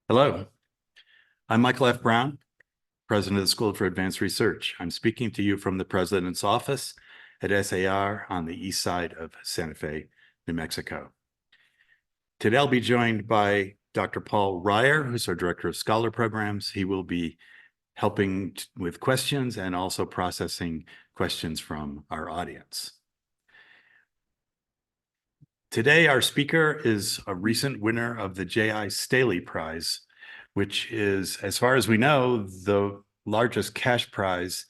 Hello, I'm Michael F. Brown, President of the School for Advanced Research. I'm speaking to you from the President's office at SAR on the east side of Santa Fe, New Mexico. Today I'll be joined by Dr. Paul Ryer, who's our Director of Scholar Programs. He will be helping with questions and also processing questions from our audience. Today, our speaker is a recent winner of the J.I. Staley Prize, which is, as far as we know, the largest cash prize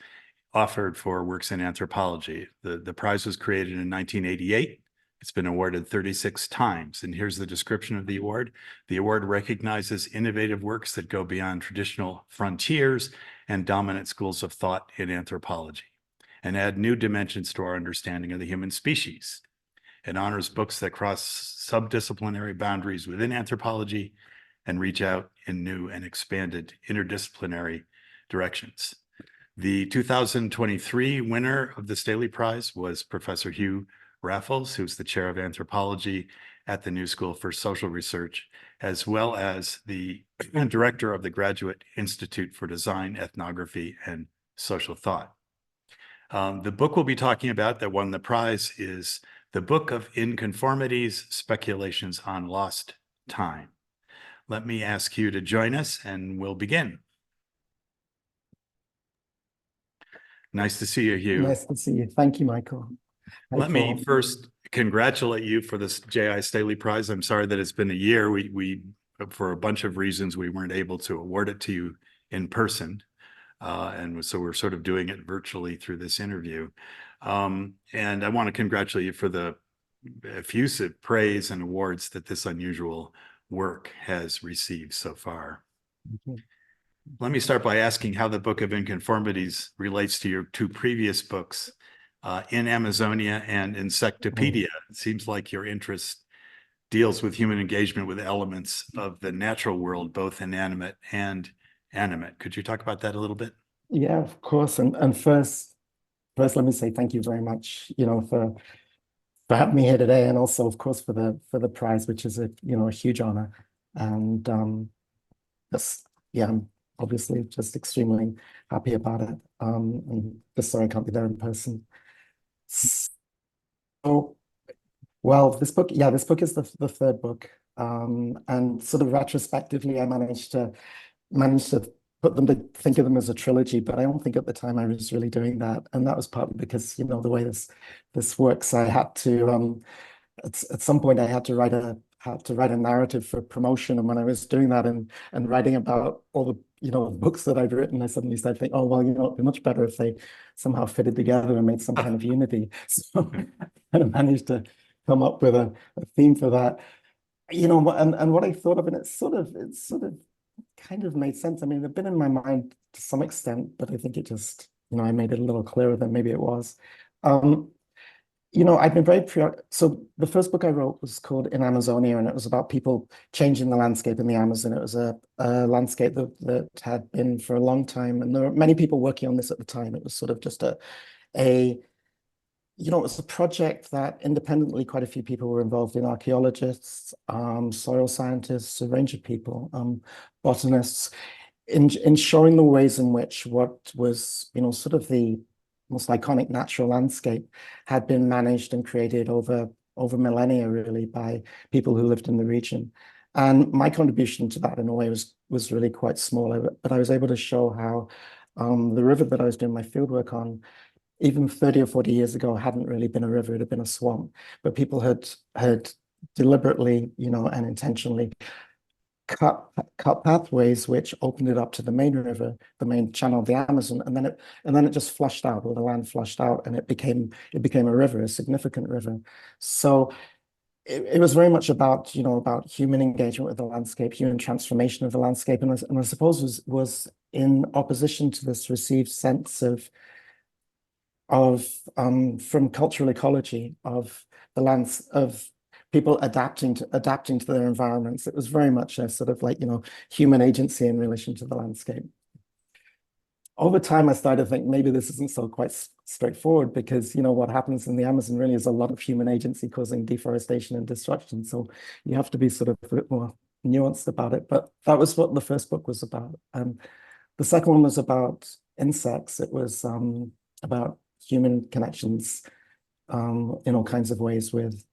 offered for works in anthropology. The prize was created in 1988. It's been awarded 36 times. And here's the description of the award. The award recognizes innovative works that go beyond traditional frontiers and dominant schools of thought in anthropology and add new dimensions to our understanding of the human species. It honors books that cross subdisciplinary boundaries within anthropology and reach out in new and expanded interdisciplinary directions. The 2023 winner of the Staley Prize was Professor Hugh Raffles, who's the chair of anthropology at the New School for Social Research, as well as the director of the Graduate Institute for Design, Ethnography, and Social Thought. The book we'll be talking about that won the prize is The Book of Unconformities, Speculations on Lost Time. Let me ask you to join us and we'll begin. Nice to see you, Hugh. Nice to see you. Thank you, Michael. Let me first congratulate you for this J.I. Staley Prize. I'm sorry that it's been a year. We for a bunch of reasons, we weren't able to award it to you in person. And so we're sort of doing it virtually through this interview. And I want to congratulate you for the effusive praise and awards that this unusual work has received so far. Let me start by asking how the Book of Unconformities relates to your two previous books, In Amazonia and Insectopedia. It seems like your interest deals with human engagement with elements of the natural world, both inanimate and animate. Could you talk about that a little bit? Yeah, of course. And first, let me say thank you very much, for having me here today, and also, of course, for the prize, which is a huge honor. And I'm obviously just extremely happy about it. And just sorry I can't be there in person. So, well, this book is the third book. And sort of retrospectively, I managed to think of them as a trilogy, but I don't think at the time I was really doing that. And that was partly because, the way this works, I had to at some point I had to write a narrative for promotion. And when I was doing that and writing about all the books that I'd written, I suddenly started thinking, oh well, it'd be much better if they somehow fitted together and made some kind of unity. So I managed to come up with a theme for that. And what I thought of, and it sort of kind of made sense. I mean, they've been in my mind to some extent, but I think it just, I made it a little clearer than maybe it was. I've been so the first book I wrote was called In Amazonia, and it was about people changing the landscape in the Amazon. It was a landscape that had been for a long time, and there were many people working on this at the time. It was sort of just it was a project that independently quite a few people were involved in: archaeologists, soil scientists, a range of people, botanists, in showing the ways in which what was, sort of the most iconic natural landscape had been managed and created over millennia, really, by people who lived in the region. And my contribution to that, in a way, was really quite small, but I was able to show how the river that I was doing my fieldwork on, even 30 or 40 years ago, hadn't really been a river, it had been a swamp. But people had deliberately, and intentionally cut pathways which opened it up to the main river, the main channel of the Amazon, and then it just flushed out, or the land flushed out, and it became a river, a significant river. So it was very much about about human engagement with the landscape, human transformation of the landscape, and I suppose was in opposition to this received sense of from cultural ecology of the lands of people adapting to their environments. It was very much a sort of like human agency in relation to the landscape. Over time, I started to think maybe this isn't so quite straightforward, because what happens in the Amazon really is a lot of human agency causing deforestation and destruction. So you have to be sort of a bit more nuanced about it, but that was what the first book was about. The second one was about insects. It was about human connections in all kinds of ways with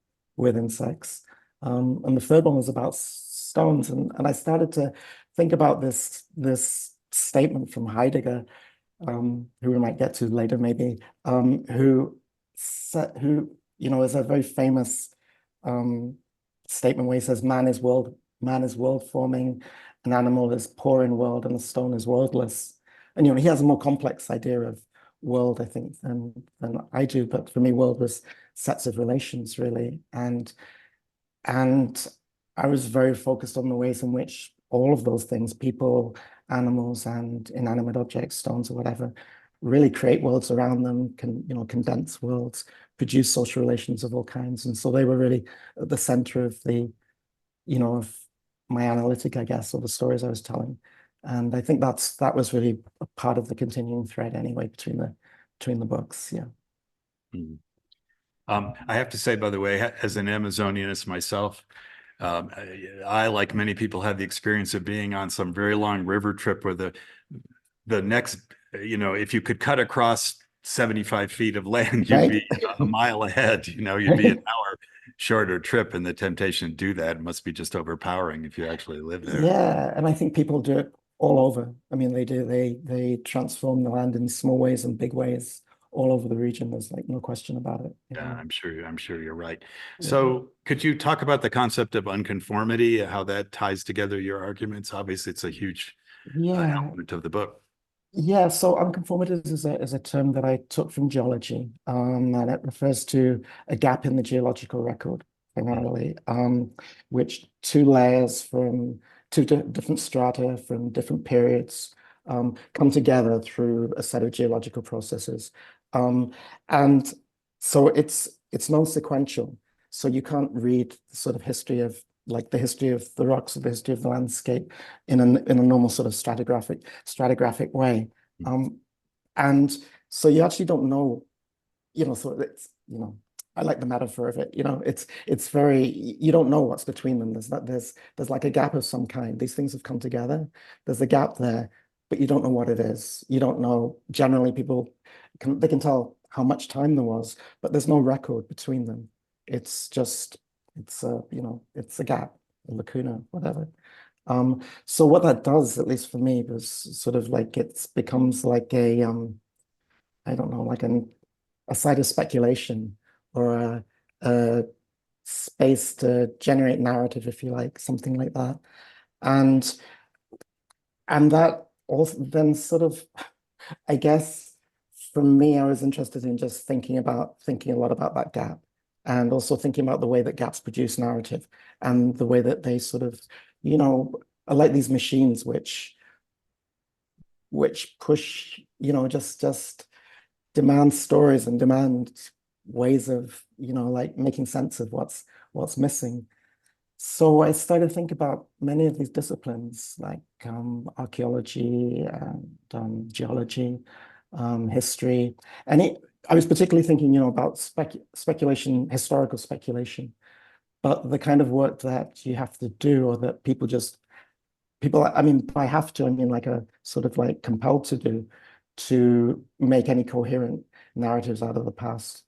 insects. And the third one was about stones. And I started to think about this statement from Heidegger, who we might get to later maybe, who is a very famous statement where he says, man is world forming, an animal is poor in world, and a stone is worldless. And he has a more complex idea of world, I think, than I do. But for me, world was sets of relations, really. And I was very focused on the ways in which all of those things, people, animals, and inanimate objects, stones or whatever, really create worlds around them, condense worlds, produce social relations of all kinds. And so they were really at the center of of my analytic, I guess, or the stories I was telling. And I think that was really a part of the continuing thread anyway between the books. Yeah. Mm. I have to say, by the way, as an Amazonianist myself, I, like many people, had the experience of being on some very long river trip where the next, if you could cut across 75 feet of land, you'd Right. be a mile ahead, you'd be an hour shorter trip, and the temptation to do that must be just overpowering if you actually live there. Yeah, and I think people do it all over. I mean, they do. They transform the land in small ways and big ways all over the region. There's like no question about it. Yeah, I'm sure you're right. Yeah. So could you talk about the concept of unconformity, how that ties together your arguments? Obviously, it's a huge Yeah. element of the book. Yeah, so unconformities is a term that I took from geology, and it refers to a gap in the geological record, primarily, which two layers from different strata from different periods come together through a set of geological processes. Um, and so it's non-sequential. So you can't read the sort of history of like the history of the rocks or the history of the landscape in a normal sort of stratigraphic way. Um, and so you actually don't know, so it's, I like the metaphor of it, it's very, you don't know what's between them. There's like a gap of some kind. These things have come together. There's a gap there, but you don't know what it is. You don't know. Generally, people they can tell how much time there was, but there's no record between them. It's just, it's a gap, a lacuna, whatever. So what that does, at least for me, was sort of like it becomes like I don't know, like a site of speculation or a space to generate narrative, if you like, something like that. And that also then sort of, I guess, for me, I was interested in just thinking a lot about that gap, and also thinking about the way that gaps produce narrative and the way that they sort of, are like these machines which push, just demand stories and demand ways of, like making sense of what's missing. So I started to think about many of these disciplines like archaeology and geology, history. And I was particularly thinking, about speculation, historical speculation, but the kind of work that you have to do or that I mean, by have to, I mean like a sort of like compelled to do to make any coherent narratives out of the past.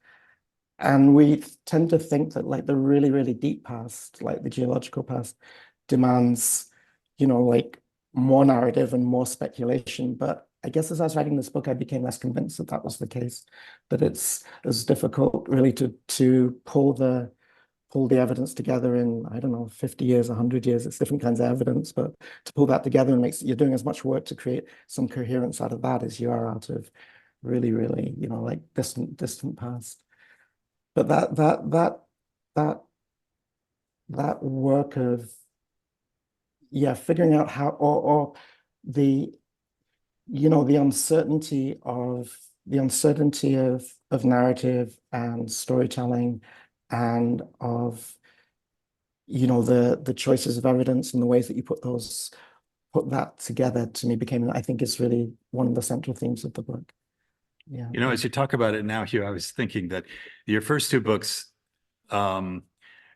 And we tend to think that like the really, really deep past, like the geological past, demands, like more narrative and more speculation. But I guess as I was writing this book, I became less convinced that that was the case, that it's as difficult really to pull the evidence together in, I don't know, 50 years, 100 years, it's different kinds of evidence, but to pull that together and you're doing as much work to create some coherence out of that as you are out of really, really, like distant past. But that that work of, yeah, figuring out how, or the, the uncertainty of narrative and storytelling and of the choices of evidence and the ways that you put that together, to me, became, I think, is really one of the central themes of the book. Yeah. As you talk about it now, Hugh, I was thinking that your first two books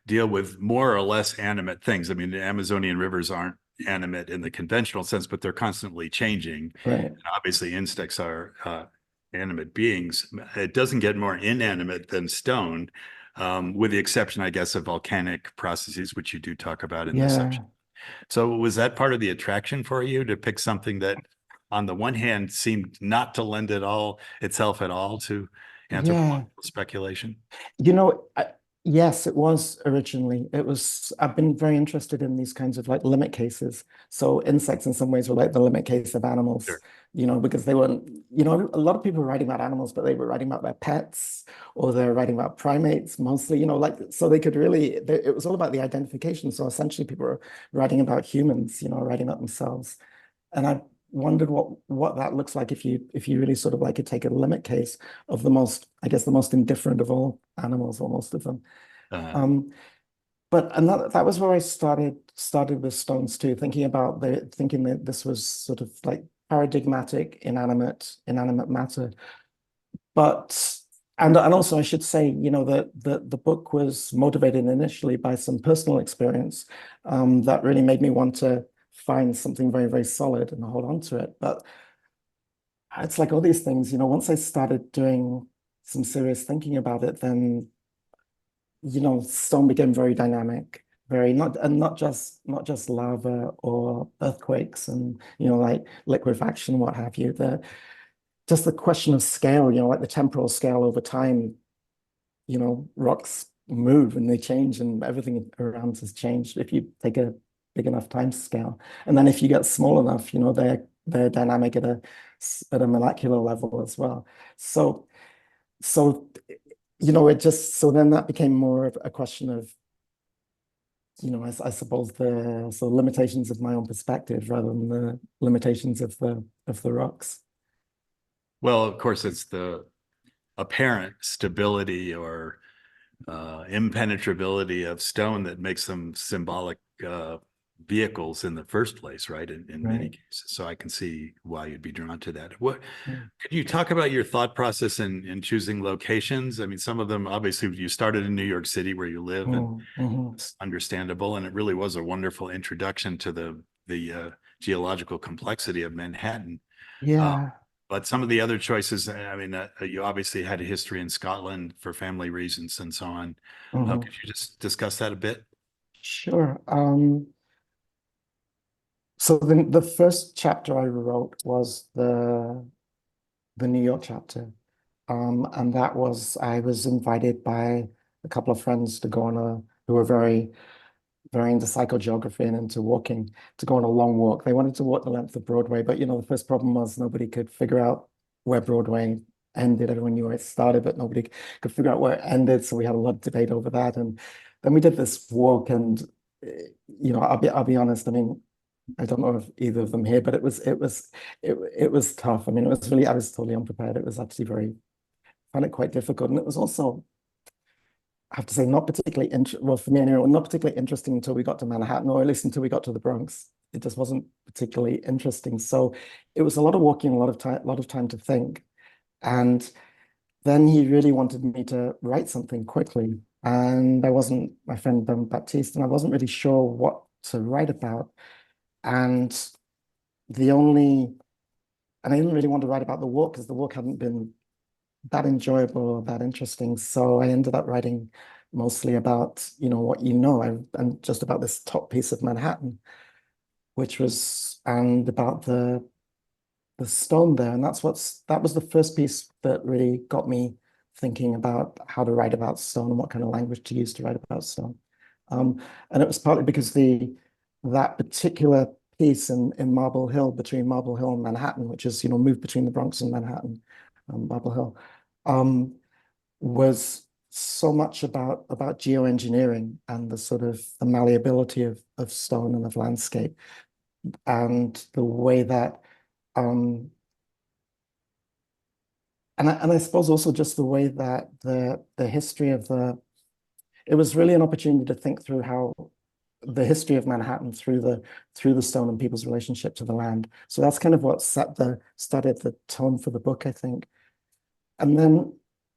deal with more or less animate things. I mean, the Amazonian rivers aren't animate in the conventional sense, but they're constantly changing. Right. And obviously, insects are animate beings. It doesn't get more inanimate than stone, with the exception, I guess, of volcanic processes, which you do talk about in this section. Yeah. So was that part of the attraction for you to pick something that, on the one hand, seemed not to lend itself at all to Yeah. anthropological speculation? You know, yes, it was originally. It was, I've been very interested in these kinds of like limit cases. So insects in some ways were like the limit case of animals, Sure. you know, because they weren't, you know, a lot of people were writing about animals, but they were writing about their pets or they're writing about primates mostly, you know, like, so they could really, it was all about the identification. So essentially people were writing about humans, you know, writing about themselves. And I wondered what that looks like if you really sort of like could take a limit case of the most, I guess, the most indifferent of all animals, or most of them. Uh, Um, but and that was where I started with stones too, thinking that this was sort of like paradigmatic inanimate matter. But and also I should say, you know, that the book was motivated initially by some personal experience that really made me want to find something very, very solid and hold on to it. But it's like all these things, you know, once I started doing some serious thinking about it, then, you know, stone became very dynamic, very not just lava or earthquakes and, you know, like liquefaction, what have you. Just the question of scale, you know, like the temporal scale over time, you know, rocks move and they change and everything around has changed if you take a big enough time scale. And then if you get small enough, you know, they're dynamic at a molecular level as well. So you know, so then that became more of a question of, you know, I suppose the limitations of my own perspective rather than the limitations of the rocks. well, of course, it's the apparent stability or impenetrability of stone that makes them symbolic vehicles in the first place, right? In many Right. cases. So I can see why you'd be drawn to that. What Mm. Can you talk about your thought process in choosing locations? I mean, some of them, obviously, you started in New York City where you live, and Mhm. it's understandable. And it really was a wonderful introduction to the geological complexity of Manhattan. Uh, Yeah. but some of the other choices, I mean, you obviously had a history in Scotland for family reasons and so on. Mhm. Could you just discuss that a bit? Sure. So the first chapter I wrote was the New York chapter. And that was, I was invited by a couple of friends to go on who were very, very into psychogeography and into walking, to go on a long walk. They wanted to walk the length of Broadway, but you know, the first problem was nobody could figure out where Broadway ended. Everyone knew where it started, but nobody could figure out where it ended. So we had a lot of debate over that. And then we did this walk, and you know, I'll be honest. I mean, I don't know if either of them here, but it was tough. I mean, I was totally unprepared. It was actually found it quite difficult. And it was also, I have to say, not particularly well, for me anyway, not particularly interesting until we got to Manhattan, or at least until we got to the Bronx. It just wasn't particularly interesting. So it was a lot of walking, a lot of time to think. And then he really wanted me to write something quickly. And I wasn't, my friend Baptiste, and I wasn't really sure what to write about. And the only, and I didn't really want to write about the walk because the walk hadn't been that enjoyable or that interesting. So I ended up writing mostly about, you know, what you know, and just about this top piece of Manhattan, and about the stone there. And that was the first piece that really got me thinking about how to write about stone and what kind of language to use to write about stone. And it was partly because that particular piece in Marble Hill, between Marble Hill and Manhattan, which is, you know, moved between the Bronx and Manhattan, Marble Hill, um, was so much about geoengineering and the sort of the malleability of stone and of landscape, and the way that and I suppose also just the way that the history of it was really an opportunity to think through how the history of Manhattan through the stone and people's relationship to the land. So that's kind of what started the tone for the book, I think. And then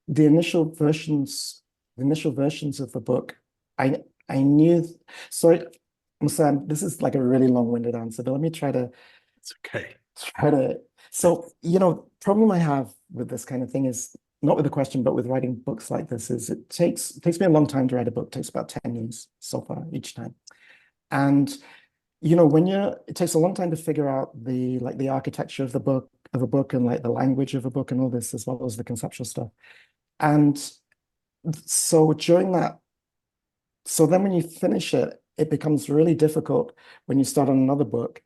the initial versions of the book, I knew, so I'm sorry, this is like a really long-winded answer, but let me It's okay. try to, so, problem I have with this kind of thing is, not with the question, but with writing books like this, is it takes me a long time to write a book. It takes about 10 years so far each time. And it takes a long time to figure out the architecture of a book and like the language of a book and all this, as well as the conceptual stuff. And so then when you finish it, it becomes really difficult when you start on another book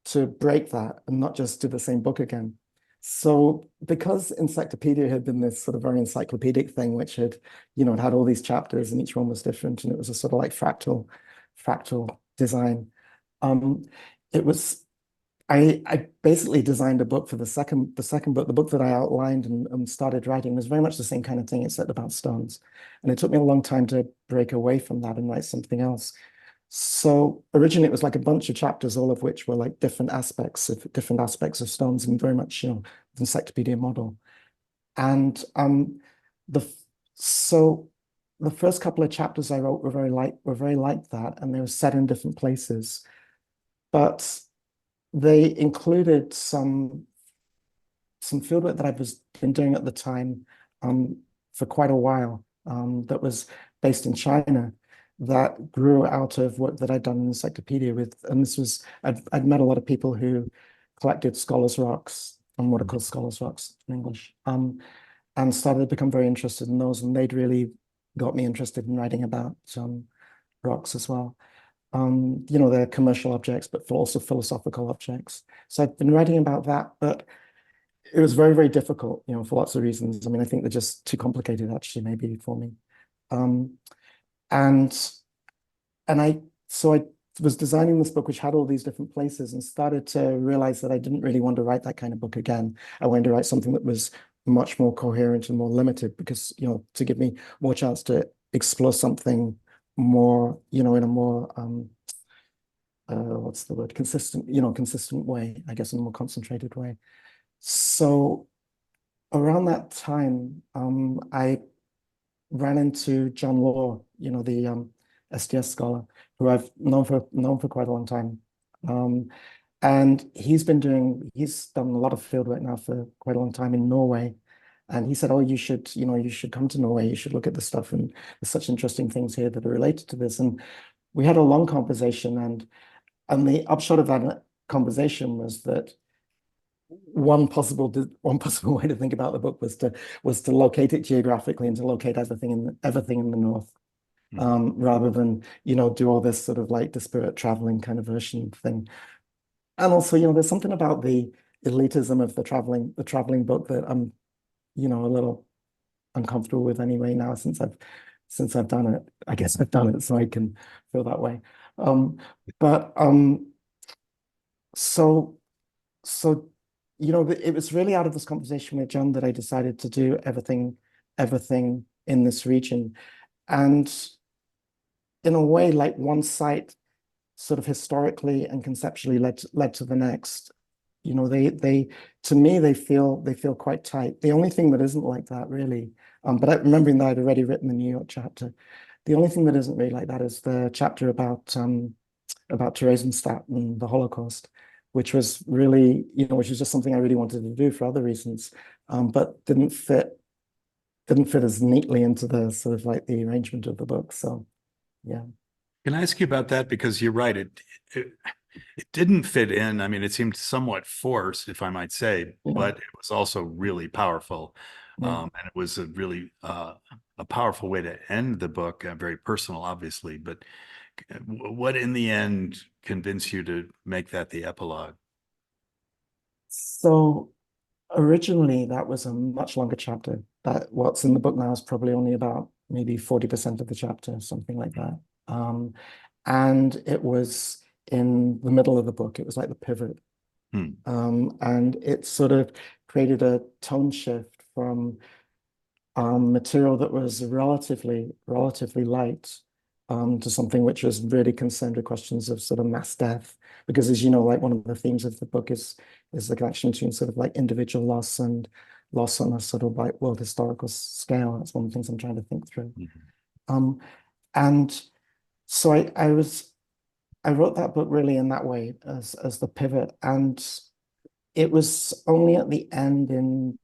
to break that and not just do the same book again. So because Encyclopedia had been this sort of very encyclopedic thing, which it had all these chapters and each one was different, and it was a sort of like fractal design. Um, it was I basically designed a book for the second book. The book that I outlined and started writing was very much the same kind of thing, except about stones. And it took me a long time to break away from that and write something else. So originally it was like a bunch of chapters, all of which were like different aspects of stones, and very much, the encyclopedia model. And the so the first couple of chapters I wrote were very like that, and they were set in different places. But they included some fieldwork that I've been doing at the time for quite a while, that was based in China, that grew out of work that I'd done in Encyclopedia and I'd met a lot of people who collected scholars' rocks, and what are called scholars' rocks in English, and started to become very interested in those, and they'd really got me interested in writing about rocks as well. They're commercial objects, but also philosophical objects. So I've been writing about that, but it was very, very difficult, for lots of reasons. I mean, I think they're just too complicated, actually, maybe for me. Um, and I was designing this book, which had all these different places, and started to realize that I didn't really want to write that kind of book again. I wanted to write something that was much more coherent and more limited, because, to give me more chance to explore something more, in a more what's the word? Consistent way, I guess, in a more concentrated way. So around that time, I ran into John Law, the SDS scholar, who I've known for quite a long time. And he's done a lot of field work now for quite a long time in Norway. And he said, "Oh, you should come to Norway. You should look at this stuff. And there's such interesting things here that are related to this." And we had a long conversation, and the upshot of that conversation was that one possible way to think about the book was to locate it geographically and to locate everything in the north, rather than do all this sort of like disparate traveling kind of version thing. And also, there's something about the elitism of the traveling book that I'm a little uncomfortable with anyway now, since I've done it. I guess I've done it, so I can feel that way. But so so it was really out of this conversation with John that I decided to do everything in this region. And in a way, like one site sort of historically and conceptually led to the next. They to me, they feel quite tight. The only thing that isn't like that really, but remembering that I'd already written the New York chapter, the only thing that isn't really like that is the chapter about Theresienstadt and the Holocaust, which was really, which was just something I really wanted to do for other reasons, but didn't fit as neatly into the sort of like the arrangement of the book. So yeah. Can I ask you about that? Because you're right, it didn't fit in. I mean, it seemed somewhat forced, if I might say, Yeah. but it was also really powerful. Yeah. And it was a really a powerful way to end the book, very personal, obviously. But what in the end convinced you to make that the epilogue? So originally that was a much longer chapter. That what's in the book now is probably only about maybe 40% of the chapter, something like that. And it was in the middle of the book. It was like the pivot. And it sort of created a tone shift from material that was relatively light, to something which was really concerned with questions of sort of mass death. Because, as you know, like one of the themes of the book is the connection between sort of like individual loss and loss on a sort of like world historical scale. That's one of the things I'm trying to think through. And So I wrote that book really in that way as the pivot, and it was only at the end in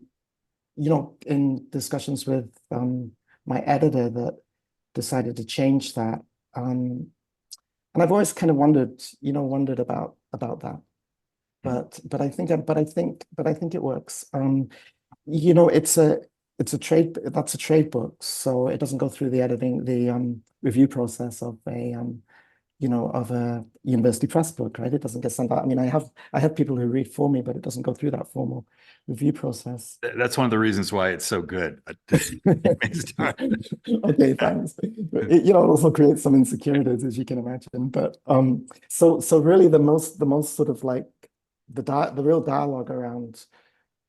discussions with my editor that decided to change that. And I've always kind of wondered about that. But I think it works. It's a trade that's a trade book, so it doesn't go through the review process of a university press book, right? It doesn't get sent out. I mean, I have people who read for me, but it doesn't go through that formal review process. That's one of the reasons why it's so good. Okay, thanks. It also creates some insecurities, as you can imagine. But so really the most sort of like the real dialogue around,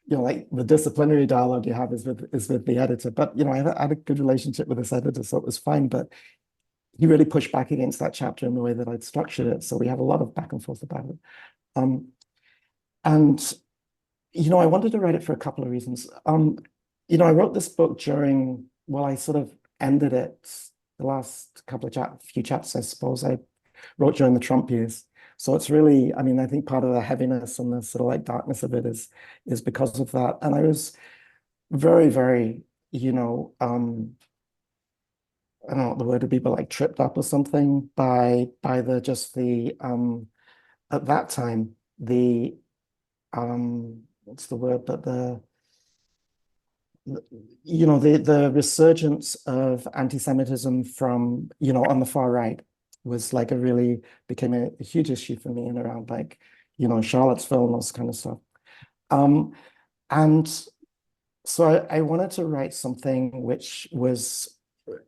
like the disciplinary dialogue you have is with the editor. But I had a good relationship with this editor, so it was fine. But he really pushed back against that chapter in the way that I'd structured it. So we had a lot of back and forth about it. And I wanted to write it for a couple of reasons. I wrote this book I sort of ended it, the last couple of few chapters, I suppose, I wrote during the Trump years. So it's really, I mean, I think part of the heaviness and the sort of like darkness of it is because of that. And I was very, very, I don't know what the word would be, but like tripped up or something by the at that time, the what's the word, but the resurgence of anti-Semitism from, on the far right was like became a huge issue for me, and around like, Charlottesville and those kind of stuff. And so I wanted to write something which was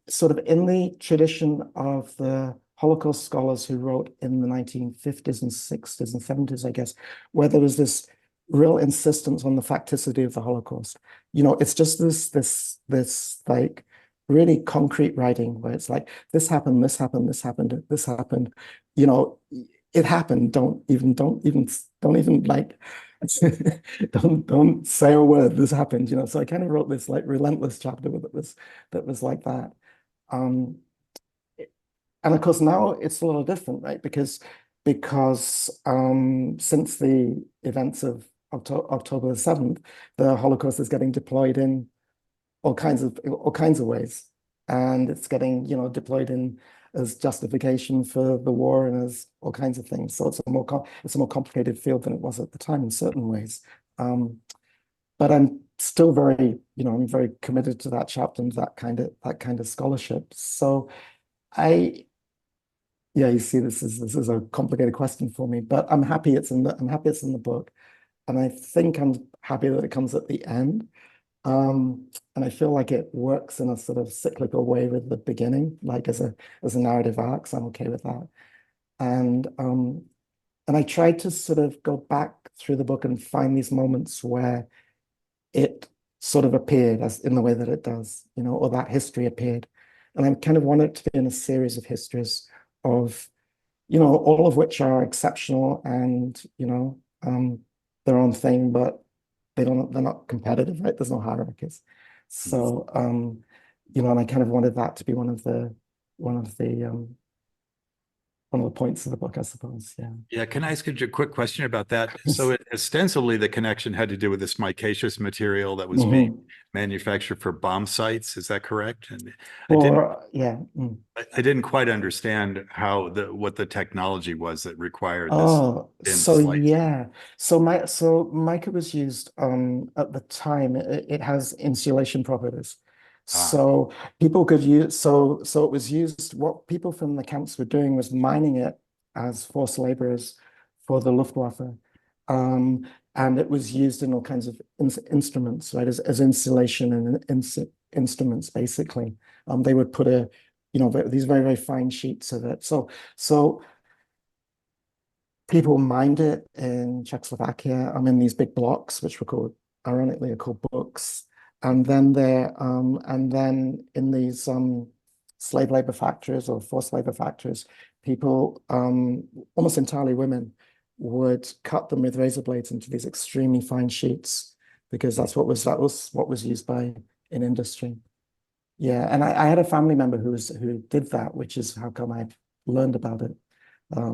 sort of in the tradition of the Holocaust scholars who wrote in the 1950s and 60s and 70s, I guess, where there was this real insistence on the facticity of the Holocaust. It's just this like really concrete writing where it's like, this happened, this happened, this happened, this happened. It happened. Don't even like don't say a word. This happened. So I kind of wrote this like relentless chapter that was like that. And of course now it's a little different, right? Because since the events of October the 7th, the Holocaust is getting deployed in all kinds of ways, and it's getting deployed in as justification for the war and as all kinds of things. So it's a more complicated field than it was at the time in certain ways. But I'm still I'm very committed to that chapter and that kind of scholarship. So you see, this is a complicated question for me, but I'm happy it's in the book, and I think I'm happy that it comes at the end. And I feel like it works in a sort of cyclical way with the beginning, like as a narrative arc. So I'm okay with that. And I tried to sort of go back through the book and find these moments where it sort of appeared as in the way that it does, or that history appeared. And I kind of want it to be in a series of histories of, all of which are exceptional and, their own thing, but they're not competitive, right? There's no hierarchies. So, and I kind of wanted that to be one of the points of the book, I suppose. Yeah. Yeah, can I ask you a quick question about that? So ostensibly the connection had to do with this micaceous material that was being manufactured for bomb sites. Is that correct? And Yeah. I didn't quite understand what the technology was that required this Oh, thin so slice. yeah. So mica was used at the time. It has insulation properties. So people could use so it was used. What people from the camps were doing was mining it as forced laborers for the Luftwaffe. And it was used in all kinds of instruments, right? As insulation and instruments, basically. They would put these very, very fine sheets of it. So people mined it in Czechoslovakia. I'm in these big blocks, which ironically, are called books. And then in these slave labor factories or forced labor factories, people, almost entirely women, would cut them with razor blades into these extremely fine sheets, because that was what was used in industry. Yeah, and I had a family member who did that, which is how come I learned about it,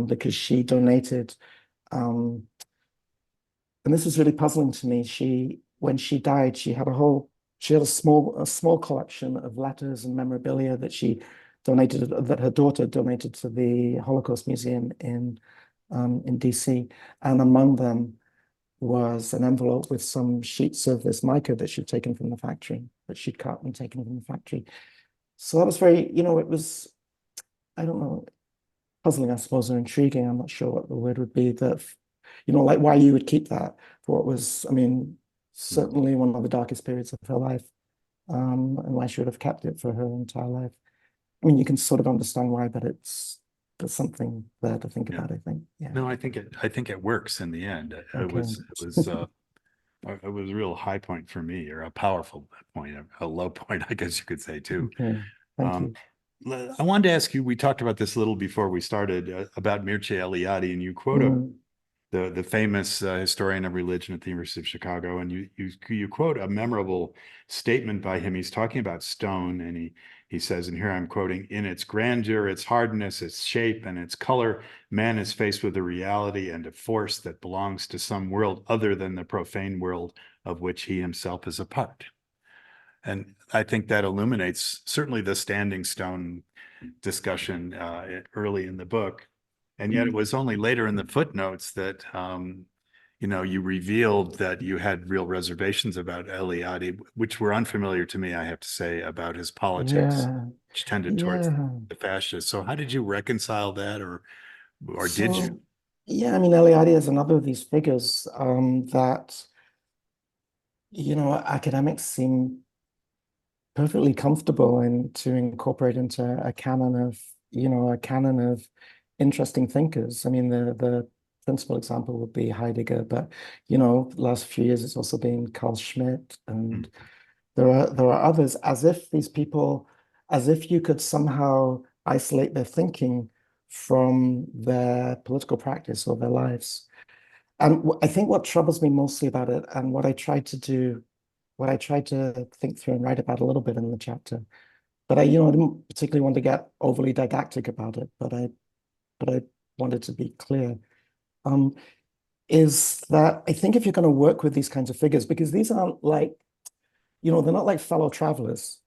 because she donated, and this is really puzzling to me. When she died, she had a small collection of letters and memorabilia that she donated, that her daughter donated to the Holocaust Museum in DC, and among them was an envelope with some sheets of this mica that she'd taken from the factory, that she'd cut and taken from the factory. So that was very, it was, I don't know, puzzling, I suppose, or intriguing. I'm not sure what the word would be, that, like why you would keep that for what was, I mean, certainly one of the darkest periods of her life, and why she would have kept it for her entire life. I mean, you can sort of understand why, but there's something there to think about, I think. Yeah. No, I think it works in the end. It Okay. it was a real high point for me, or a powerful point, a low point, I guess you could say too. Okay. Thank Um, you. I wanted to ask you, we talked about this a little before we started, about Mircea Eliade, and you quote the famous historian of religion at the University of Chicago, and you quote a memorable statement by him. He's talking about stone, and he says, and here I'm quoting, "In its grandeur, its hardness, its shape, and its color, man is faced with a reality and a force that belongs to some world other than the profane world of which he himself is a part." And I think that illuminates certainly the standing stone discussion early in the book. And yet it was only later in the footnotes that, you revealed that you had real reservations about Eliade, which were unfamiliar to me, I have to say, about his politics, Yeah. which tended towards Yeah. the fascists. So how did you reconcile that, or did you? So, yeah, I mean, Eliade is another of these figures, that, academics seem perfectly comfortable to incorporate into a canon of interesting thinkers. I mean, the principal example would be Heidegger, but last few years it's also been Carl Schmitt, and there are others, as if these people, as if you could somehow isolate their thinking from their political practice or their lives. And I think what troubles me mostly about it, and what I tried to think through and write about a little bit in the chapter, but I didn't particularly want to get overly didactic about it, but I wanted to be clear, is that I think if you're going to work with these kinds of figures, because these aren't like, they're not like fellow travelers.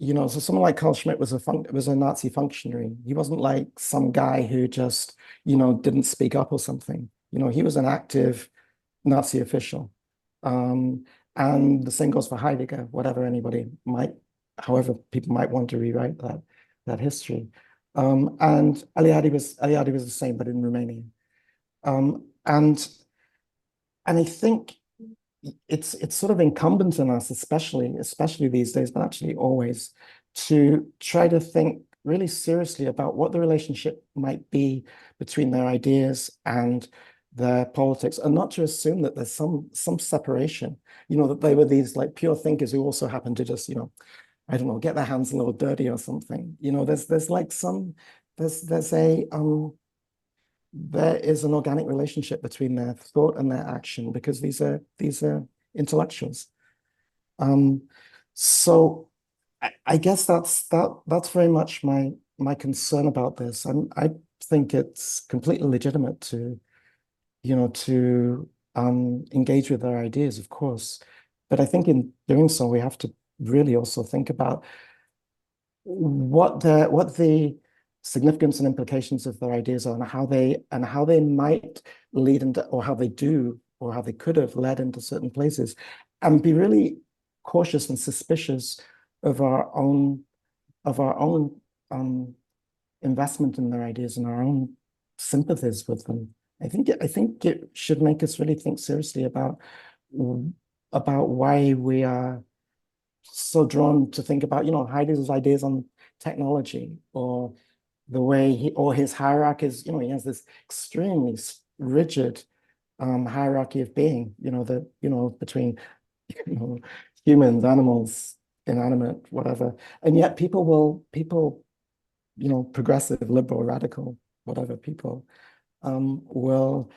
So someone like Carl Schmitt was a Nazi functionary. He wasn't like some guy who just, didn't speak up or something. He was an active Nazi official. And the same goes for Heidegger, however people might want to rewrite that history. And Eliade was the same, but in Romania. And I think it's sort of incumbent on us, especially these days, but actually always, to try to think really seriously about what the relationship might be between their ideas and their politics, and not to assume that there's some separation, that they were these like pure thinkers who also happen to just, I don't know, get their hands a little dirty or something. There's like there is an organic relationship between their thought and their action, because these are intellectuals. So I guess that's very much my concern about this. I think it's completely legitimate to engage with their ideas, of course, but I think in doing so we have to really also think about what the significance and implications of their ideas are, and how they might lead into, or how they do, or how they could have led into certain places, and be really cautious and suspicious of our own investment in their ideas and our own sympathies with them. I think it should make us really think seriously about why we are so drawn to think about, Heidegger's ideas on technology, or the way his hierarchies, he has this extremely rigid hierarchy of being, between, humans, animals, inanimate, whatever. And yet people, progressive, liberal, radical, whatever people, will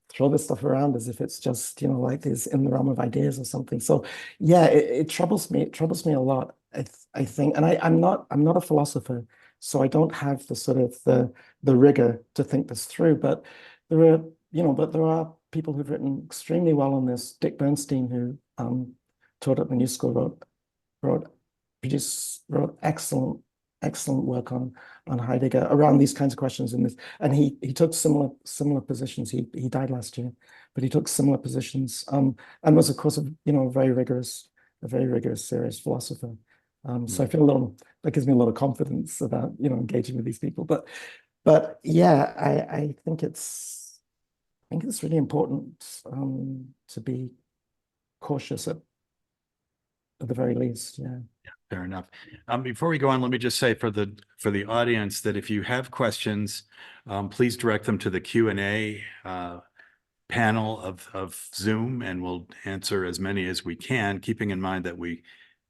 throw this stuff around as if it's just, like this in the realm of ideas or something. So yeah, it troubles me a lot. I think, and I'm not a philosopher, so I don't have the sort of the rigor to think this through. But there are, but there are people who've written extremely well on this. Dick Bernstein, who taught at the New School, wrote excellent work on Heidegger around these kinds of questions. And he took similar positions. He died last year, but he took similar positions. And was of course a very rigorous, serious philosopher. So I feel that gives me a lot of confidence about engaging with these people. But yeah, I think it's really important to be cautious at the very least. Yeah. Fair enough. Before we go on, let me just say for the audience that if you have questions, please direct them to the Q&A panel of Zoom, and we'll answer as many as we can, keeping in mind that we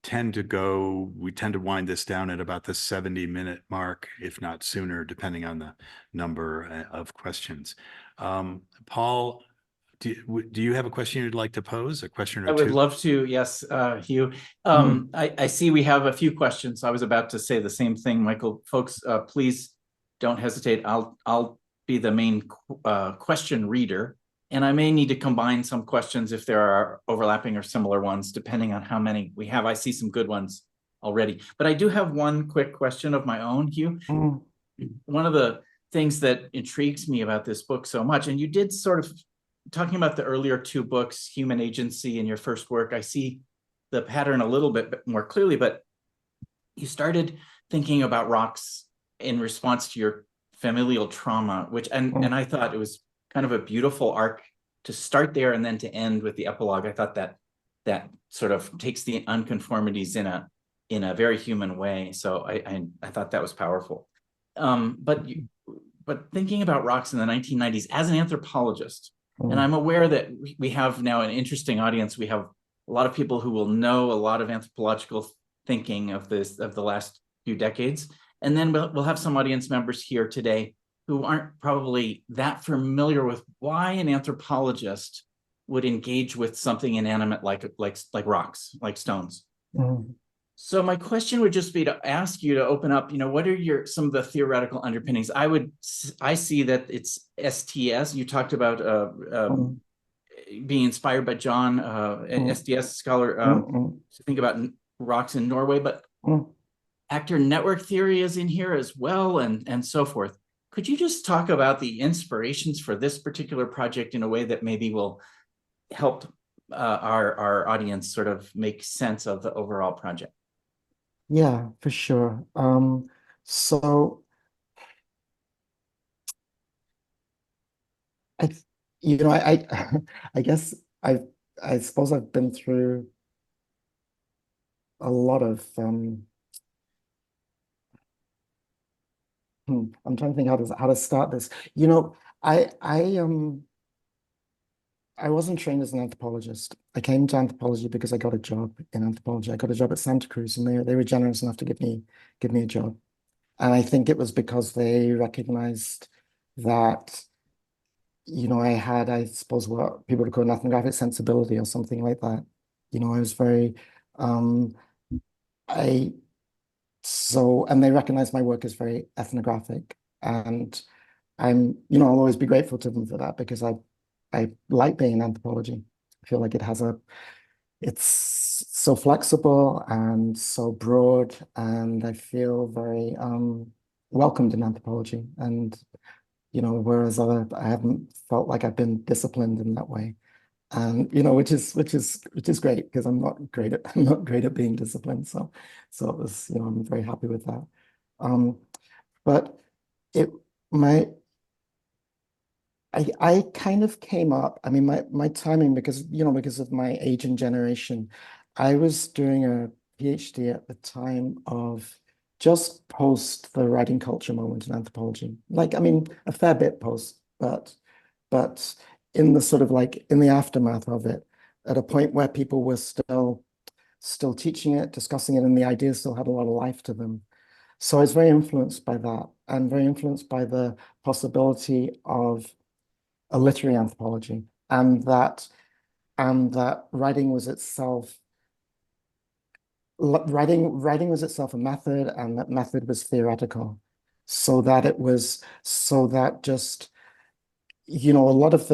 tend to wind this down at about the 70-minute mark, if not sooner, depending on the number of questions. Paul, do you have a question you'd like to pose? A question or two? I would love to, yes, Hugh. I see we have a few questions. I was about to say the same thing, Michael. Folks, please don't hesitate. I'll be the main question reader, and I may need to combine some questions if there are overlapping or similar ones, depending on how many we have. I see some good ones already, but I do have one quick question of my own, Hugh. One of the things that intrigues me about this book so much, and you did sort of talking about the earlier two books, Human Agency and your first work, I see the pattern a little bit more clearly, but you started thinking about rocks in response to your familial trauma, and I thought it was kind of a beautiful arc to start there and then to end with the epilogue. I thought that sort of takes the unconformities in a very human way. So I thought that was powerful. But thinking about rocks in the 1990s as an anthropologist, and I'm aware that we have now an interesting audience. We have a lot of people who will know a lot of anthropological thinking of the last few decades. And then we'll have some audience members here today who aren't probably that familiar with why an anthropologist would engage with something inanimate like rocks, like stones. So my question would just be to ask you to open up, what are some of the theoretical underpinnings? I see that it's STS. You talked about being inspired by John, STS scholar, to think about rocks in Norway, but actor network theory is in here as well, and so forth. Could you just talk about the inspirations for this particular project in a way that maybe will help our audience sort of make sense of the overall project? Yeah, for sure. So I, I guess I suppose I've been through a lot of I'm trying to think how to start this. I wasn't trained as an anthropologist. I came to anthropology because I got a job in anthropology. I got a job at Santa Cruz, and they were generous enough to give me a job. And I think it was because they recognized that, I had, I suppose, what people would call an ethnographic sensibility or something like that. I was very, and they recognized my work as very ethnographic. And I'll always be grateful to them for that, because I like being in anthropology. I feel like it's so flexible and so broad, and I feel very welcomed in anthropology. And whereas I haven't felt like I've been disciplined in that way, and which is great, because I'm not great at being disciplined. So it was, I'm very happy with that. But I kind of came up, I mean, my timing, because of my age and generation, I was doing a PhD at the time of just post the writing culture moment in anthropology. Like, I mean, a fair bit post, but in the sort of like in the aftermath of it, at a point where people were still teaching it, discussing it, and the ideas still had a lot of life to them. So I was very influenced by that, and very influenced by the possibility of a literary anthropology, and that writing was itself writing was itself a method, and that method was theoretical, so that just, you know, a lot of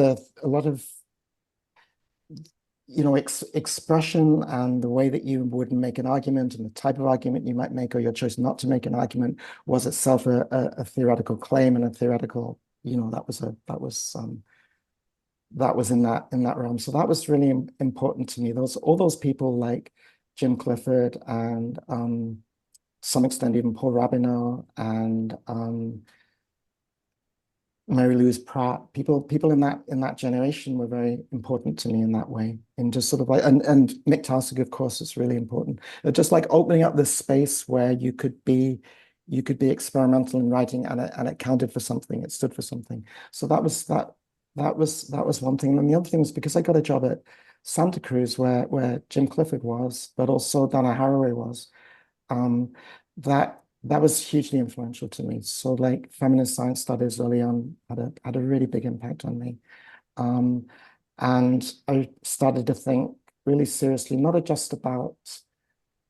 expression and the way that you would make an argument and the type of argument you might make, or your choice not to make an argument, was itself a theoretical claim and a theoretical, you know, that was in that realm. So that was really important to me. All those people like Jim Clifford and some extent even Paul Rabinow and Mary Louise Pratt, people in that generation were very important to me in that way. In just sort of like, and Mick Tausig, of course, is really important. Just like opening up this space where you could be experimental in writing, and it counted for something, it stood for something. So that was one thing. And the other thing was because I got a job at Santa Cruz where Jim Clifford was, but also Donna Haraway was, that was hugely influential to me. So like feminist science studies early on had a really big impact on me. And I started to think really seriously, not just about,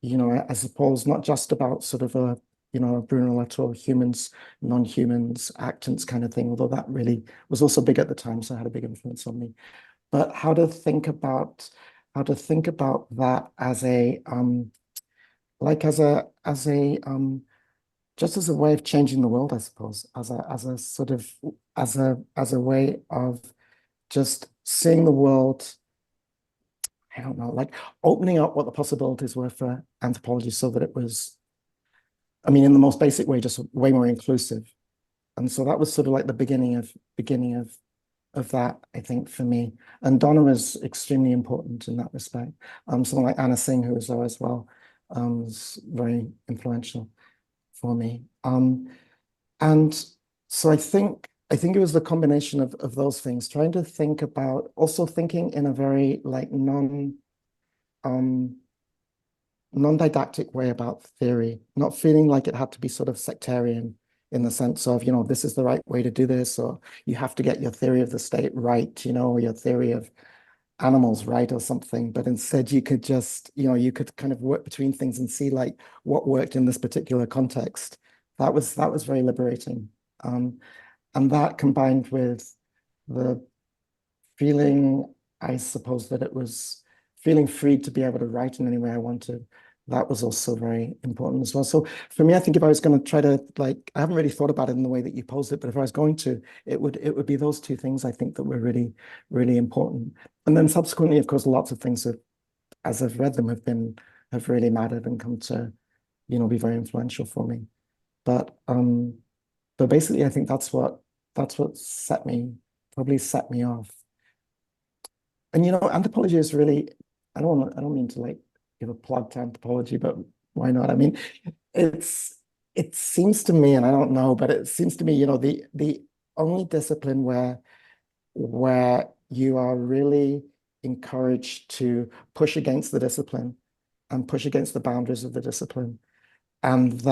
you know, I suppose not just about sort of a, you know, Bruno Latour, humans, non-humans, actants kind of thing, although that really was also big at the time, so it had a big influence on me. But how to think about that as a just as a way of changing the world, I suppose, as a way of just seeing the world, I don't know, like opening up what the possibilities were for anthropology, so that it was, I mean, in the most basic way, just way more inclusive. And so that was sort of like the beginning of that, I think, for me. And Donna was extremely important in that respect. Someone like Anna Singh, who was there as well, was very influential for me. And so I think it was the combination of those things, trying to think about, also thinking in a very like non-didactic way about theory, not feeling like it had to be sort of sectarian in the sense of, you know, this is the right way to do this, or you have to get your theory of the state right, you know, or your theory of animals right or something. But instead you could just, you know, you could kind of work between things and see like what worked in this particular context. That was very liberating. And that combined with the feeling, I suppose, that it was feeling free to be able to write in any way I wanted, that was also very important as well. So for me, I think if I was going to try to, like, I haven't really thought about it in the way that you posed it, but if I was going to, it would be those two things, I think, that were really, really important. And then subsequently, of course, lots of things that, as I've read them, have really mattered and come to, you know, be very influential for me. But basically, I think that's what probably set me off. And you know, anthropology is really, I don't mean to like give a plug to anthropology, but why not? I mean, it seems to me, and I don't know, but it seems to me, you know, the only discipline where you are really encouraged to push against the discipline and push against the boundaries of the discipline. And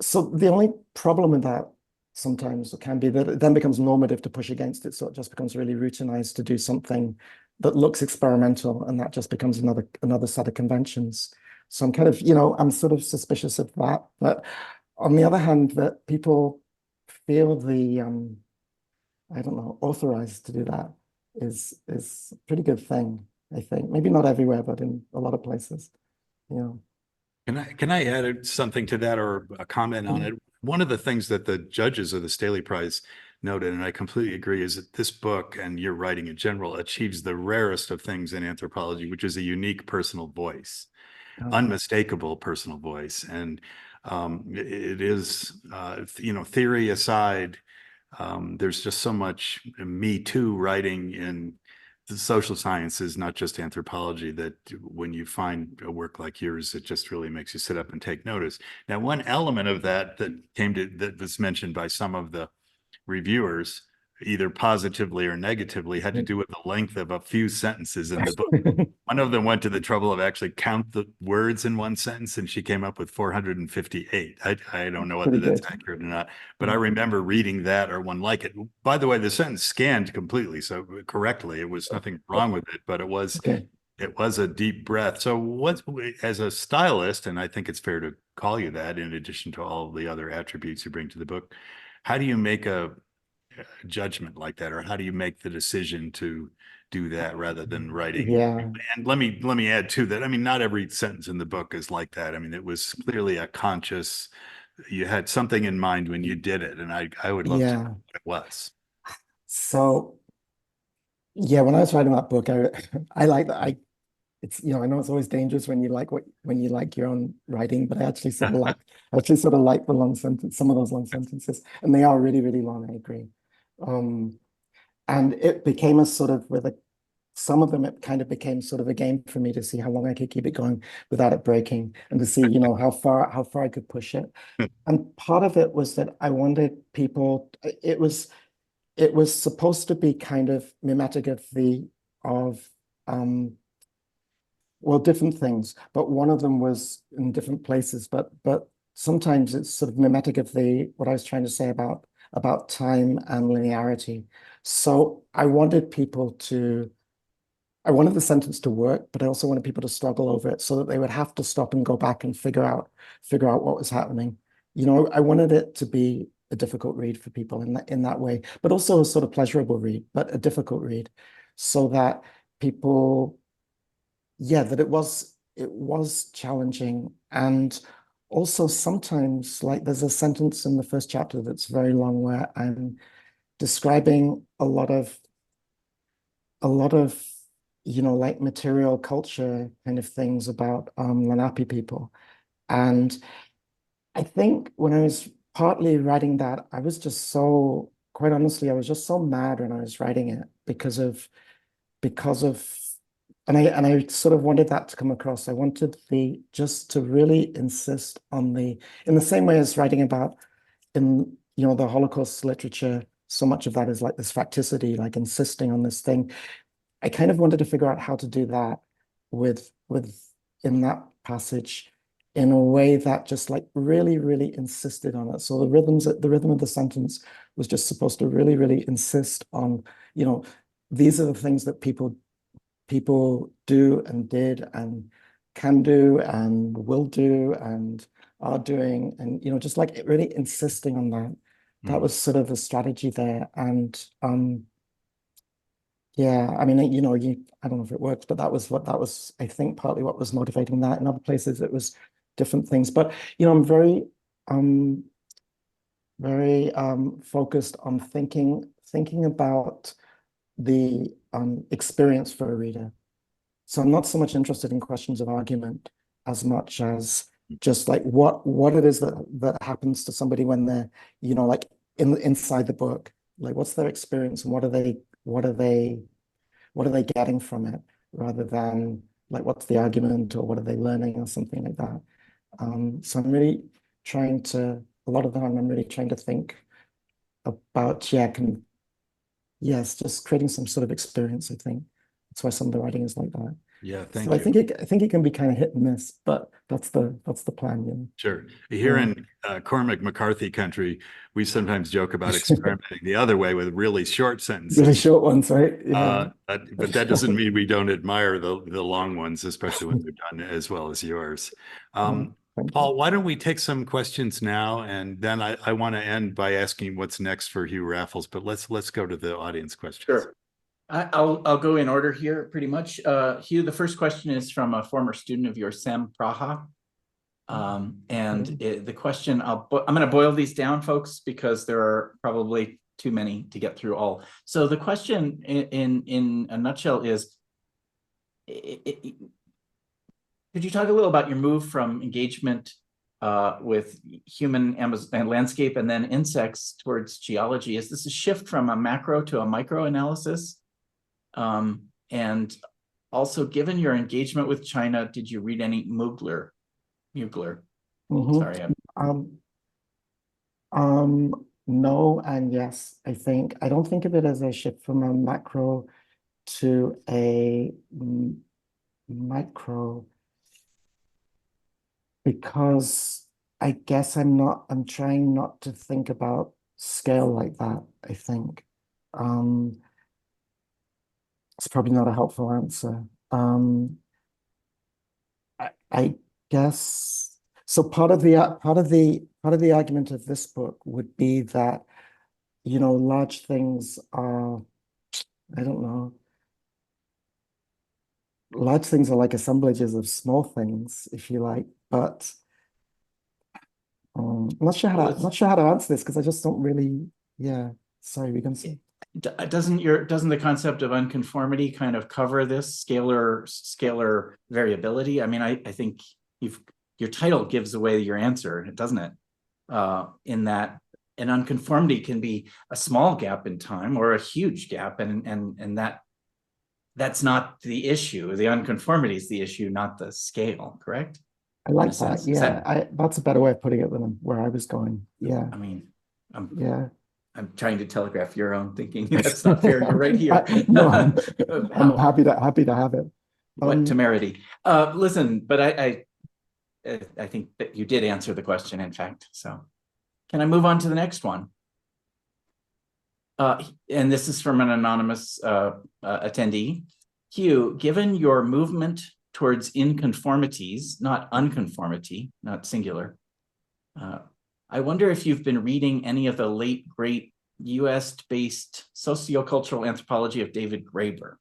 so the only problem with that sometimes can be that it then becomes normative to push against it. So it just becomes really routinized to do something that looks experimental, and that just becomes another set of conventions. So I'm kind of, you know, I'm sort of suspicious of that. But on the other hand, that people feel the, I don't know, authorized to do that is a pretty good thing, I think. Maybe not everywhere, but in a lot of places, you know. Can I add something to that, or a comment on it? One of the things that the judges of the Staley Prize noted, and I completely agree, is that this book and your writing in general achieves the rarest of things in anthropology, which is a unique personal voice, unmistakable personal voice. And it is, you know, theory aside, there's just so much Me Too writing in the social sciences, not just anthropology, that when you find a work like yours, it just really makes you sit up and take notice. Now, one element of that that was mentioned by some of the reviewers, either positively or negatively, had to do with the length of a few sentences in the book. One of them went to the trouble of actually count the words in one sentence, and she came up with 458. I don't know whether that's accurate or not, but I remember reading that or one like it. By the way, the sentence scanned completely, so correctly. It was nothing wrong with it, but it was It was a deep breath. So what, as a stylist, and I think it's fair to call you that, in addition to all the other attributes you bring to the book, how do you make a judgment like that, or how do you make the decision to do that rather than writing? Yeah, And let me add to that. I mean, not every sentence in the book is like that. I mean, it was clearly a conscious, you had something in mind when you did it, and I would love to know yeah. what it was. So yeah, when I was writing that book, I like that. It's, I know it's always dangerous when you like your own writing, but I actually sort of like the long sentence, some of those long sentences, and they are really, really long. I agree. And it became a sort of some of them, it kind of became sort of a game for me to see how long I could keep it going without it breaking, and to see, how far I could push it. And part of it was that I wanted people. It was supposed to be kind of mimetic of well, different things, but one of them was in different places. But sometimes it's sort of mimetic of what I was trying to say about time and linearity. So I wanted the sentence to work, but I also wanted people to struggle over it so that they would have to stop and go back and figure out what was happening. I wanted it to be a difficult read for people in that way, but also a sort of pleasurable read, but a difficult read, so that people, yeah, that it was challenging. And also sometimes, like, there's a sentence in the first chapter that's very long where I'm describing a lot of like material culture kind of things about Lenape people. And I think when I was partly writing that, I was just so, quite honestly, I was just so mad when I was writing it because of and I sort of wanted that to come across. I wanted just to really insist on in the same way as writing about in the Holocaust literature, so much of that is like this facticity, like insisting on this thing. I kind of wanted to figure out how to do that with in that passage in a way that just like really, really insisted on it. So the rhythm of the sentence was just supposed to really, really insist on, these are the things that people do and did and can do and will do and are doing, and just like really insisting on that. That was sort of the strategy there. And yeah, I mean, I don't know if it works, but that was, I think, partly what was motivating that. In other places, it was different things. But, I'm very focused on thinking about the experience for a reader. So I'm not so much interested in questions of argument as much as just like what it is that happens to somebody when they're, like inside the book. Like, what's their experience and what are they getting from it, rather than like what's the argument or what are they learning or something like that. So I'm really a lot of the time I'm really trying to think about, yes, just creating some sort of experience. I think that's why some of the writing is like that. Yeah, thank So you. I think it can be kind of hit and miss, but that's the plan. Sure. Here Yeah. in Cormac McCarthy country, we sometimes joke about experimenting the other way with really short sentences. Really short ones, right? Yeah. But that doesn't mean we don't admire the long ones, especially when they're done as well as yours. Paul, why don't we take some questions now, and then I want to end by asking what's next for Hugh Raffles, but let's go to the audience questions. Sure. I'll go in order here pretty much. Hugh, the first question is from a former student of yours, Sam Praha. The question, I'm going to boil these down, folks, because there are probably too many to get through all. So the question in a nutshell is, could you talk a little about your move from engagement with human and landscape and then insects towards geology? Is this a shift from a macro to a micro analysis? And also, given your engagement with China, did you read any Mugler? Sorry. No and yes. I don't think of it as a shift from a macro to a micro, because I guess I'm trying not to think about scale like that, I think. It's probably not a helpful answer. I guess so. Part of the argument of this book would be that, you know, large things are, I don't know, large things are like assemblages of small things, if you like. But I'm not sure how to answer this because I just don't really. Yeah, sorry, we're gonna say. Doesn't the concept of unconformity kind of cover this scalar variability? I mean, I think your title gives away your answer, doesn't it? In that an unconformity can be a small gap in time or a huge gap, and that's not the issue. The unconformity is the issue, not the scale, correct? I like that. Yeah, that's a better way of putting it than where I was going. Yeah. I mean, yeah. I'm trying to telegraph your own thinking. That's not fair. You're right here. No, I'm happy to have it. What temerity. Listen, but I think that you did answer the question, in fact. So can I move on to the next one? And this is from an anonymous attendee. Hugh, given your movement towards inconformities, not unconformity, not singular, I wonder if you've been reading any of the late, great US-based sociocultural anthropology of David Graeber.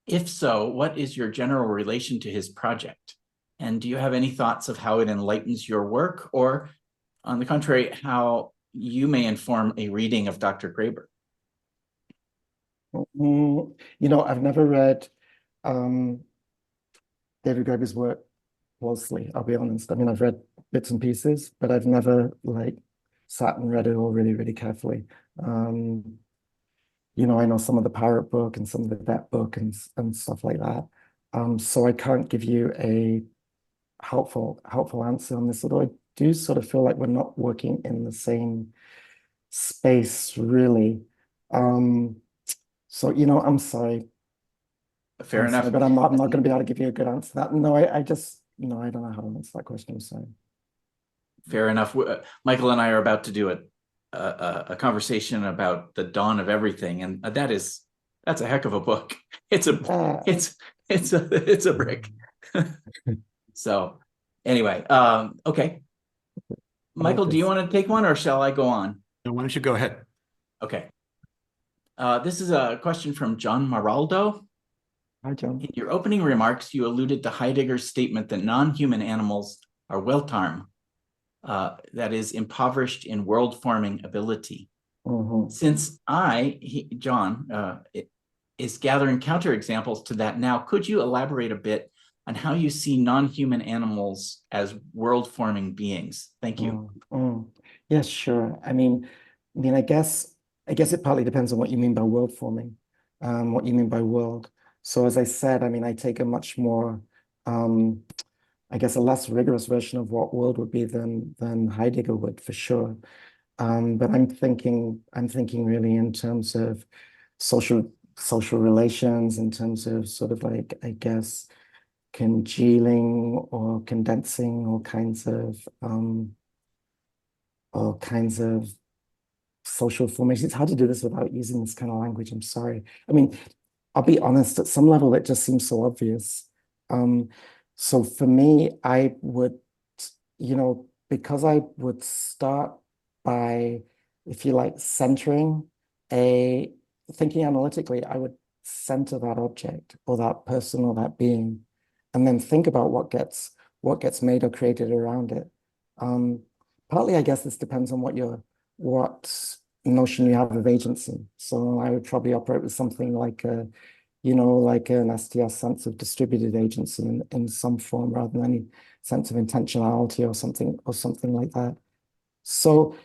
If so, what is your general relation to his project? And do you have any thoughts of how it enlightens your work, or on the contrary, how you may inform a reading of Dr. Graeber? You know, I've never read David Graeber's work closely, I'll be honest. I mean, I've read bits and pieces, but I've never like sat and read it all really, really carefully. You know, I know some of the Pirate book and some of the Debt book and stuff like that. So I can't give you a helpful answer on this, although I do sort of feel like we're not working in the same space, really. So, you know, I'm sorry. Fair enough. Sorry, but I'm not going to be able to give you a good answer to that. No, I just, you know, I don't know how to answer that question. I'm sorry. Fair enough. Michael and I are about to do a conversation about the dawn of everything, and that's a heck of a book. It's a brick. So anyway, okay. Michael, do you want to take one, or shall I go on? No, why don't you go ahead? Okay. This is a question from John Maraldo. Hi, John. In your opening remarks, you alluded to Heidegger's statement that non-human animals are Weltarm, that is, impoverished in world-forming ability. Since John, is gathering counterexamples to that now, could you elaborate a bit on how you see non-human animals as world-forming beings? Thank you. Yes, sure. I mean, I guess it partly depends on what you mean by world forming, what you mean by world. So as I said, I mean, I take a much more, I guess, a less rigorous version of what world would be than Heidegger would, for sure. But I'm thinking really in terms of social relations, in terms of sort of like, I guess, congealing or condensing all kinds of social formations. It's hard to do this without using this kind of language. I'm sorry. I mean, I'll be honest, at some level, it just seems so obvious. So for me, I would, you know, because I would start by, if you like, thinking analytically, I would center that object or that person or that being, and then think about what gets made or created around it. Partly, I guess this depends on what notion you have of agency. So I would probably operate with something like an STS sense of distributed agency in some form, rather than any sense of intentionality or something like that. So,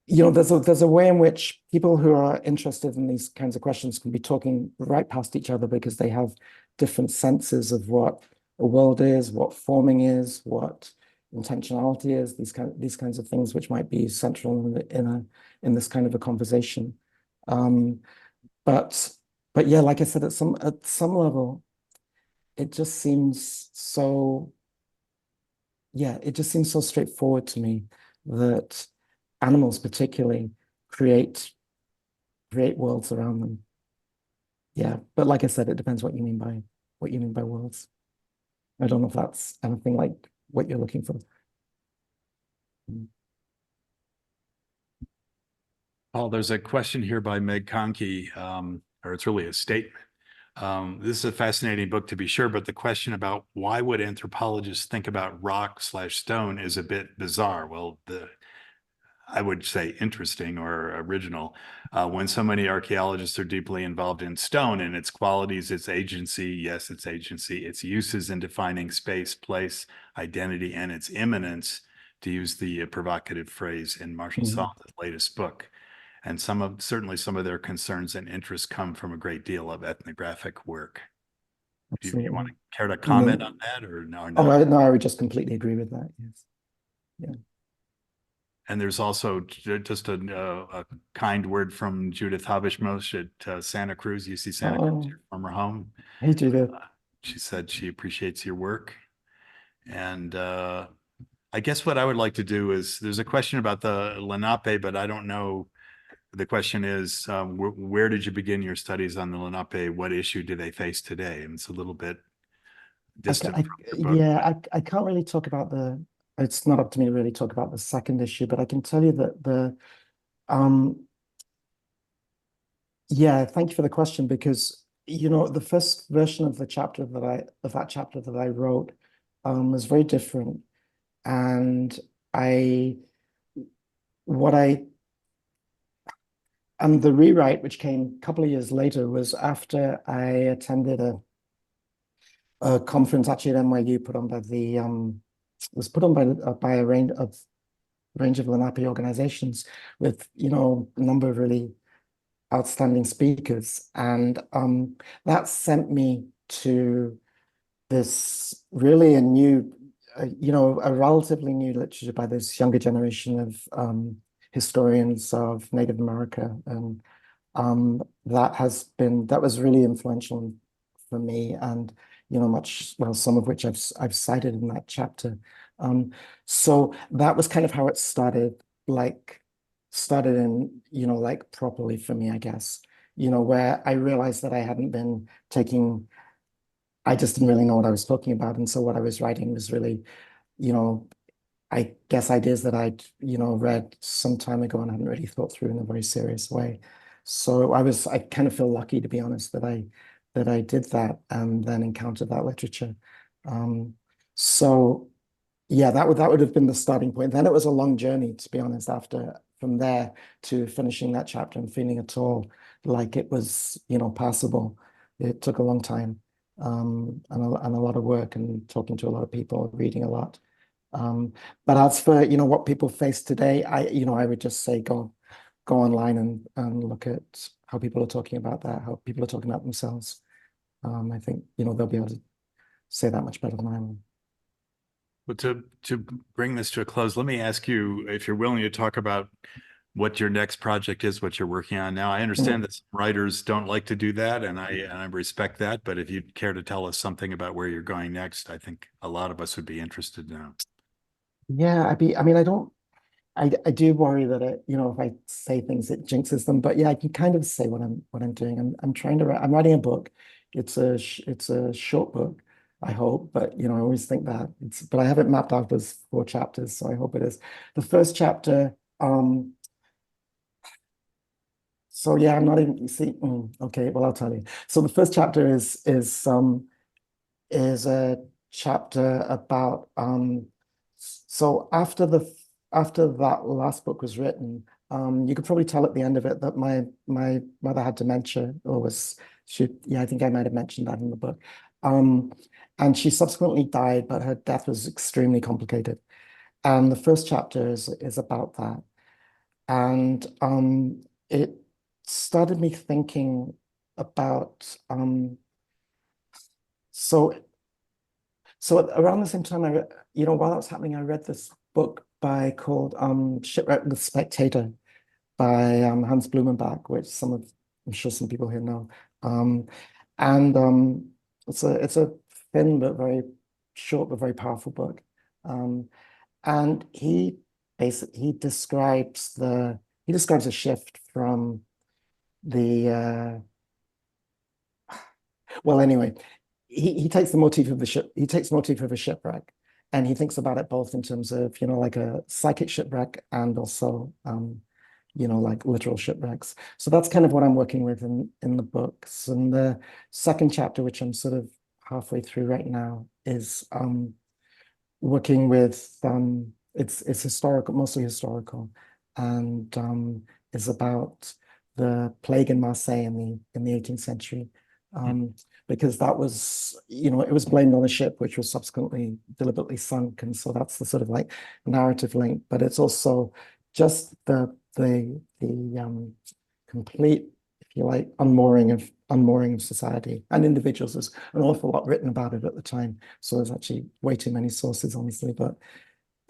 you know, there's a way in which people who are interested in these kinds of questions can be talking right past each other because they have different senses of what a world is, what forming is, what intentionality is, these kinds of things which might be central in this kind of a conversation. But yeah, like I said, at some level, it just seems so straightforward to me that animals particularly create worlds around them. Yeah, but like I said, it depends what you mean by worlds. I don't know if that's anything like what you're looking for. Paul, there's a question here by Meg Conkey, or it's really a statement. This is a fascinating book to be sure, but the question about why would anthropologists think about rock/stone is a bit bizarre. Well, I would say interesting or original. When so many archaeologists are deeply involved in stone and its qualities, its agency, yes, its agency, its uses in defining space, place, identity, and its immanence, to use the provocative phrase in Marshall Sahl's latest book. And certainly some of their concerns and interests come from a great deal of ethnographic work. Do you want to care to comment on that or no? Oh, no, I would just completely agree with that. Yes. Yeah. And there's also just a kind word from Judith Habishmosh at Santa Cruz, UC Santa Cruz, your former home. Hey, Judith. She said she appreciates your work. And I guess what I would like to do is, there's a question about the Lenape, but I don't know. The question is, where did you begin your studies on the Lenape? What issue do they face today? And it's a little bit distant from your book. Yeah, I can't really talk about it's not up to me to really talk about the second issue, but I can tell you that yeah, thank you for the question, because the first version of that chapter that I wrote was very different. And the rewrite, which came a couple of years later, was after I attended a conference actually at NYU put on by by a range of Lenape organizations with a number of really outstanding speakers, and that sent me to this really a relatively new literature by this younger generation of historians of Native America, and that was really influential for me, and some of which I've cited in that chapter. So that was kind of how it started in properly for me, I guess, where I realized that I just didn't really know what I was talking about, and so what I was writing was really, I guess, ideas that I'd read some time ago and hadn't really thought through in a very serious way. So I kind of feel lucky, to be honest, that I did that and then encountered that literature. So yeah, that would have been the starting point. Then it was a long journey, to be honest, from there to finishing that chapter and feeling at all like it was passable. It took a long time, and a lot of work, and talking to a lot of people, reading a lot. But as for what people face today, I would just say go online and look at how people are talking about that, how people are talking about themselves. I think they'll be able to say that much better than I will. Well, to bring this to a close, let me ask you if you're willing to talk about what your next project is, what you're working on now. I understand that some writers don't like to do that, and I respect that. But if you'd care to tell us something about where you're going next, I think a lot of us would be interested now. Yeah, I do worry that if I say things, it jinxes them. But yeah, I can kind of say what I'm doing. I'm writing a book. It's a short book, I hope, but I always think that but I have it mapped out as 4 chapters, so I hope it is. The first chapter, so yeah, I'm not even, you see, okay, well, I'll tell you. So the first chapter is a chapter about so after that last book was written, you could probably tell at the end of it that my mother had dementia, or yeah, I think I might have mentioned that in the book. And she subsequently died, but her death was extremely complicated. And the first chapter is about that. And it started me thinking about so around the same time while that was happening, I read this book called Shipwreck the Spectator by Hans Blumenbach, which I'm sure some people here know. And it's a thin but very short but very powerful book. And he describes a shift from the Well, anyway, he takes the motif of the ship. He takes the motif of a shipwreck, and he thinks about it both in terms of, you know, like a psychic shipwreck and also, you know, like literal shipwrecks. So that's kind of what I'm working with in the books. And the second chapter, which I'm sort of halfway through right now, is working with it's historical, mostly historical, and is about the plague in Marseille in the 18th century. Because that was, you know, it was blamed on a ship which was subsequently deliberately sunk, and so that's the sort of like narrative link. But it's also just the complete, if you like, unmooring of society and individuals. There's an awful lot written about it at the time, so there's actually way too many sources, honestly. But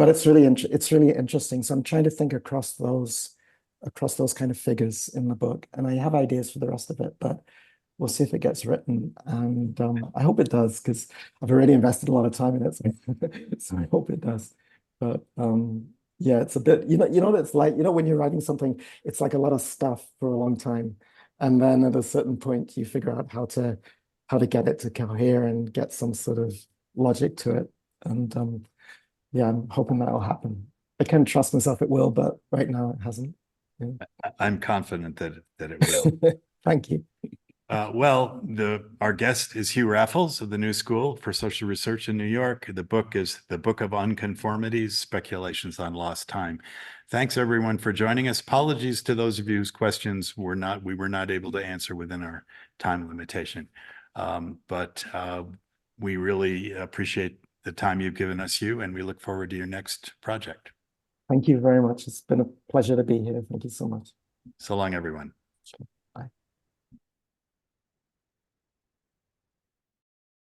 it's really interesting. So I'm trying to think across those kind of figures in the book, and I have ideas for the rest of it, but we'll see if it gets written, and I hope it does, because I've already invested a lot of time in it, so I hope it does. But yeah, it's a bit, you know what it's like, you know, when you're writing something, it's like a lot of stuff for a long time, and then at a certain point you figure out how to get it to cohere and get some sort of logic to it. And yeah, I'm hoping that'll happen. I can't trust myself it will, but right now it hasn't. Yeah. I'm confident that it will. Thank you. Well, our guest is Hugh Raffles of the New School for Social Research in New York. The book is The Book of Unconformities, Speculations on Lost Time. Thanks everyone for joining us. Apologies to those of you whose questions we were not able to answer within our time limitation. But we really appreciate the time you've given us, Hugh, and we look forward to your next project. Thank you very much. It's been a pleasure to be here. Thank you so much. So long, everyone. Sure.